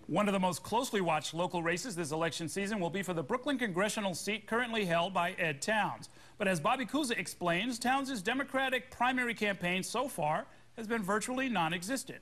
One of the most closely watched local races this election season will be for the Brooklyn congressional seat currently held by Ed Towns. But as Bobby Kuza explains, Towns' Democratic primary campaign so far has been virtually non-existent.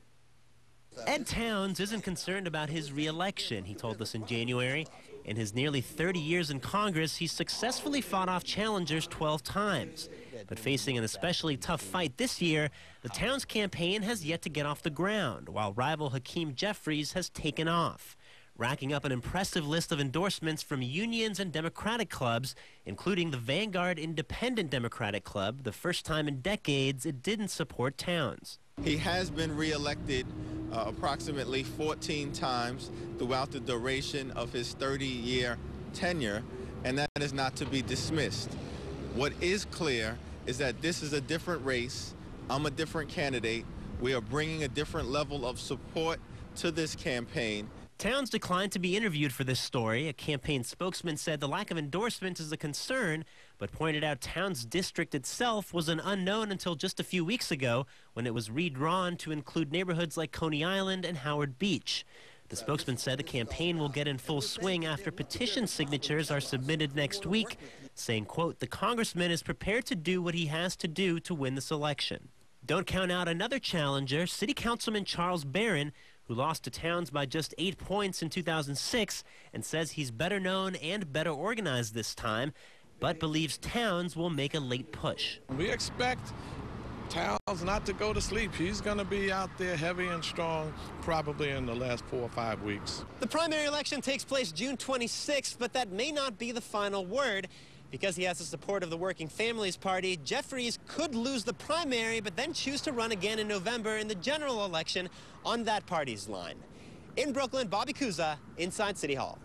Ed Towns isn't concerned about his re-election, he told us in January. In his nearly 30 years in Congress, he's successfully fought off challengers 12 times. But facing an especially tough fight this year, the Towns campaign has yet to get off the ground, while rival Hakeem Jeffries has taken off, racking up an impressive list of endorsements from unions and Democratic clubs, including the Vanguard Independent Democratic Club, the first time in decades it didn't support Towns. He has been reelected approximately 14 times throughout the duration of his 30-year tenure, and that is not to be dismissed. What is clear is that this is a different race. I'm a different candidate. We are bringing a different level of support to this campaign. Towns declined to be interviewed for this story. A campaign spokesman said the lack of endorsements is a concern, but pointed out Towns' district itself was an unknown until just a few weeks ago when it was redrawn to include neighborhoods like Coney Island and Howard Beach. The spokesman said the campaign will get in full swing after petition signatures are submitted next week, saying, quote, "The congressman is prepared to do what he has to do to win this election." Don't count out another challenger, City Councilman Charles Barron, who lost to Towns by just 8 points in 2006 and says he's better known and better organized this time, but believes Towns will make a late push. We expect Towns not to go to sleep. He's going to be out there heavy and strong probably in the last 4 or 5 weeks. The primary election takes place June 26th, but that may not be the final word. Because he has the support of the Working Families Party, Jeffries could lose the primary, but then choose to run again in November in the general election on that party's line. In Brooklyn, Bobby Kuza, inside City Hall.